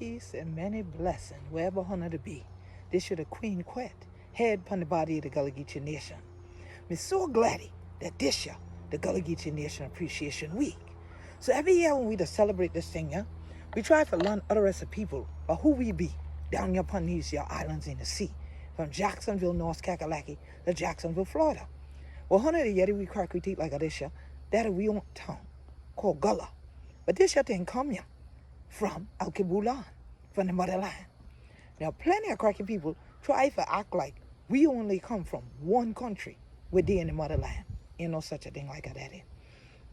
peace and many blessings wherever honor to be. This is the Queen Quet, head upon the body of the Gullah Geechee Nation. I'm so glad that this year, the Gullah Geechee Nation Appreciation Week. So every year when we celebrate this thing, yeah, we try to learn other rest of people about who we be down here upon these islands in the sea, from Jacksonville, North Carolina to Jacksonville, Florida. Well, honor the Yeddi we crack we teet like this year, that we own town called Gullah. But this year thing come here from Al-Kibulan, from the motherland. Now, plenty of cracky people try to act like we only come from one country where they in the motherland. Ain't no such a thing like that.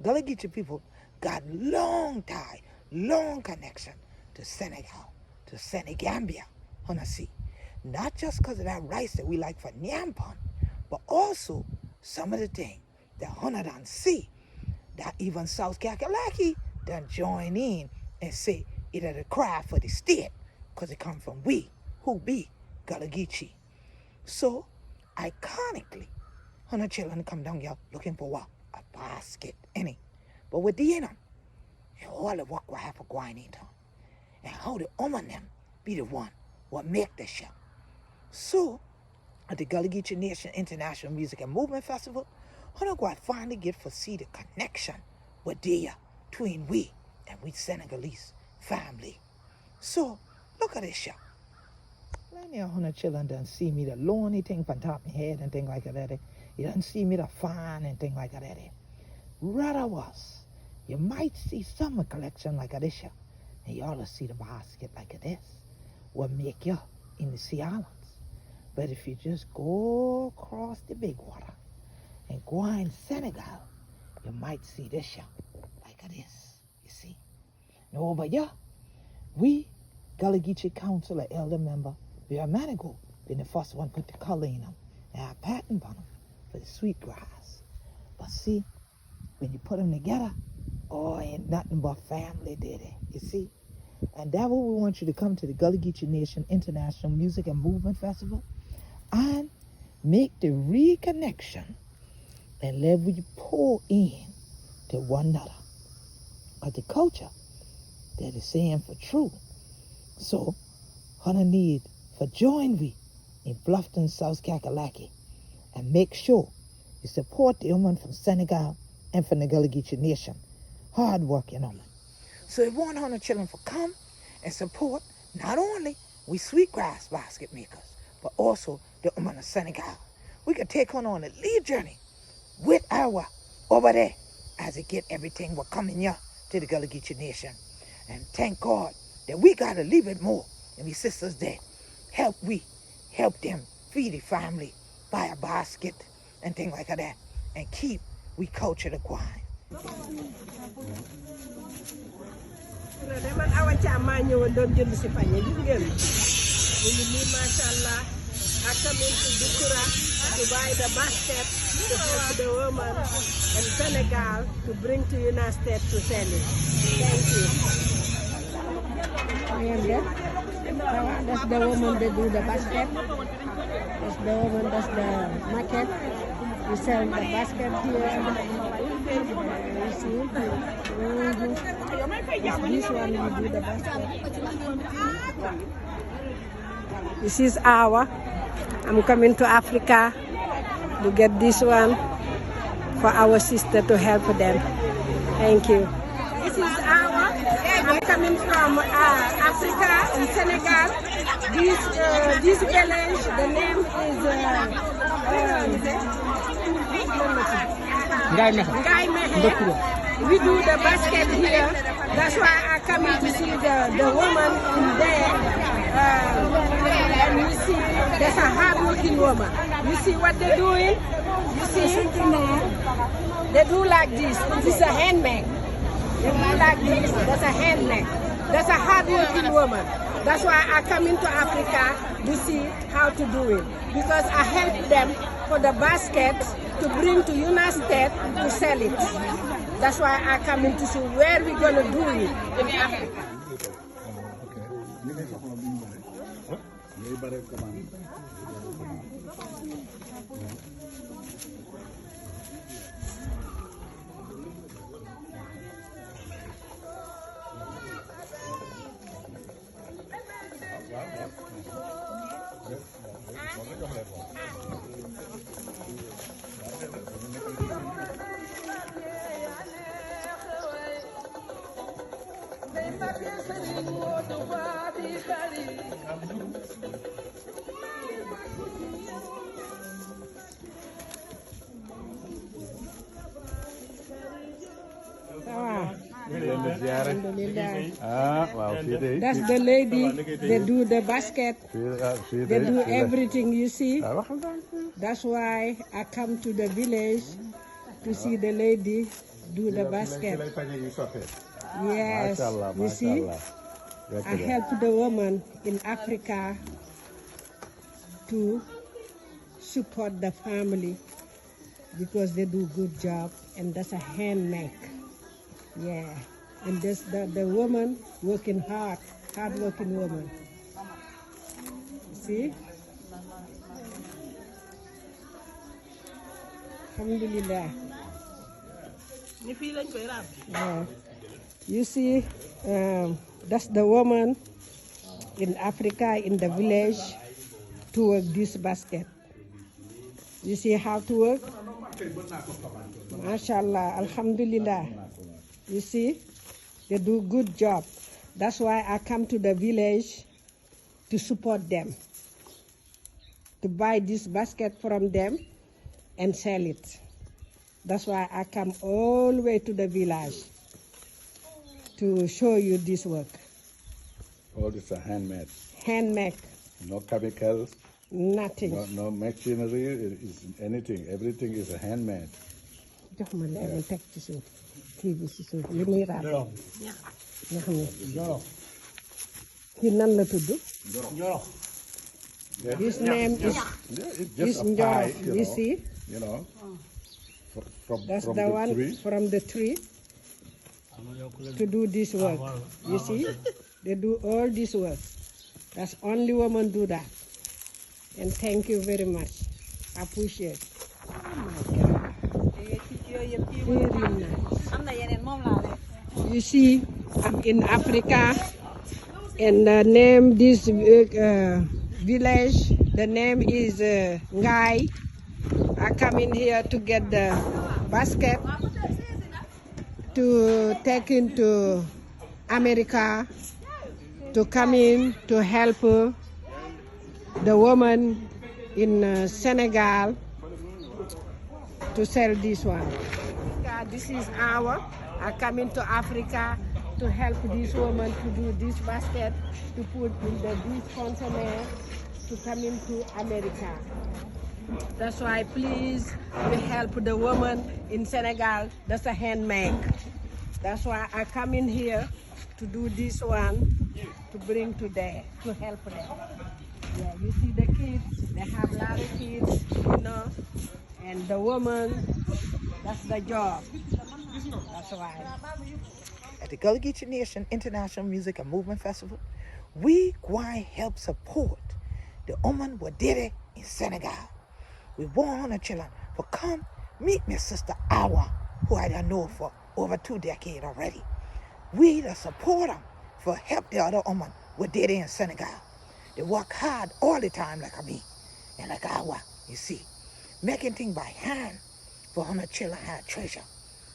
Gullah Geechee people got long tie, long connection to Senegal, to Senegambia, on the sea. Not just because of that rice that we like for Nyampon, but also some of the things that Hunter done see, that even South Kakalaki done join in and say it is a cry for the state, because it come from we, who be Gullah Geechee. So, iconically, Hunter children come down here looking for what? A basket, any. But with the in them, all the work will have to go into them. And how the woman them be the one what make the show. So, at the Gullah Geechee Nation International Music and Movement Festival, Hunter go finally get to see the connection with there between we and we Sengalese family. So, look at this show. Plenty of Hunter children done see me the lonely thing from top of my head and thing like that. You done see me the fine and thing like that. Rather was, you might see some collection like this show. And you ought to see the basket like this. What make you in the Sea Islands. But if you just go across the big water and go in Senegal, you might see this show like this, you see. Now over here, we, Gullah Geechee Council, elder member, we are Manigo, been the first one put the color in them. And I patent on them for the sweet grass. But see, when you put them together, oh, ain't nothing but family, did it, you see. And that's what we want you to come to the Gullah Geechee Nation International Music and Movement Festival and make the reconnection and let we pour in to one another. Because the culture that is saying for true. So, Hunter need for join we in Bluffton, South Kakalaki, and make sure you support the woman from Senegal and from the Gullah Geechee Nation. Hard working woman. So if 100 children for come and support not only we sweetgrass basket makers, but also the woman of Senegal. We can take on a lead journey with our over there as it get everything we're coming here to the Gullah Geechee Nation. And thank God that we got to leave it more and we sisters there. Help them feed the family, buy a basket and things like that, and keep we culture the grind. Man awa càmmaa ñëwoon doon jënd si pañe gis ngeen ñu ngi nii macha allah I come into Bukura to buy the basket to help the woman in Senegal to bring to United States to sell it. Thank you. That's the woman that do the basket. That's the woman does the market. We sell the basket here. You see? This one we do the basket. This is our. I'm coming to Africa to get this one for our sister to help them. Thank you. This is our. I'm coming from Africa in Senegal. This village, the name is Ngai. We do the basket here. That's why I come in to see the woman in there. And you see, there's a hard-working woman. You see what they're doing? You see? They do like this. This is a handmade. They do like this. That's a handmade. That's a hard-working woman. That's why I come into Africa to see how to do it. Because I help them for the basket to bring to United States to sell it. That's why I come in to see where we're going to do it in Africa. That's the lady. They do the basket. They do everything, you see. That's why I come to the village to see the lady do the basket. Yes, you see. I help the woman in Africa to support the family because they do good job, and that's a hand make. Yeah, and this the woman working hard working woman. See? Alhamdulillah. Yeah. You see, that's the woman in Africa, in the village, to work this basket. You see how to work? MashaAllah, Alhamdulillah. You see, they do good job. That's why I come to the village to support them, to buy this basket from them and sell it. That's why I come all the way to the village to show you this work. All this are handmade. Handmade. No chemicals. Nothing. No machinery. Is anything. Everything is handmade. Jox ma leer teg ci suuf kii bi ci suuf li muy raab nga xam ne kii nan la tudd this name is Njoro. You see, you know, that's from the one tree. from the tree to do this work. You see, they do all this work. That's only women do that. And thank you very much. I appreciate. Very nice. You see, I'm in Africa, and the name this village, the name is Ngai. I come in here to get the basket to take into America, to come in to help the woman in Senegal to sell this one. This is our. I come into Africa to help this woman to do this basket, to put in this container, to come into America. That's why please we help the woman in Senegal. That's a handmade. That's why I come in here to do this one, to bring to there, to help them. Yeah, you see the kids, they have a lot of kids, you know, and the woman, that's the job. That's why. At the Gullah Geechee Nation International Music and Movement Festival, we going help support the woman who did it in Senegal. We want the children to come meet my sister Awa, who I done know for over 2 decades already. We to support them for help the other woman who did it in Senegal. They work hard all the time like me and like Awa, you see. Making things by hand for her children have treasure,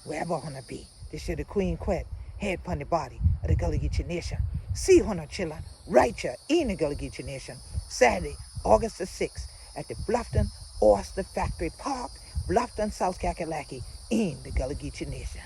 wherever her be. This is the Queen Quet, head upon the body of the Gullah Geechee Nation. See her children right here in the Gullah Geechee Nation, Saturday, August the 6th, at the Bluffton Oyster Factory Park, Bluffton, South Kakalaki, in the Gullah Geechee Nation.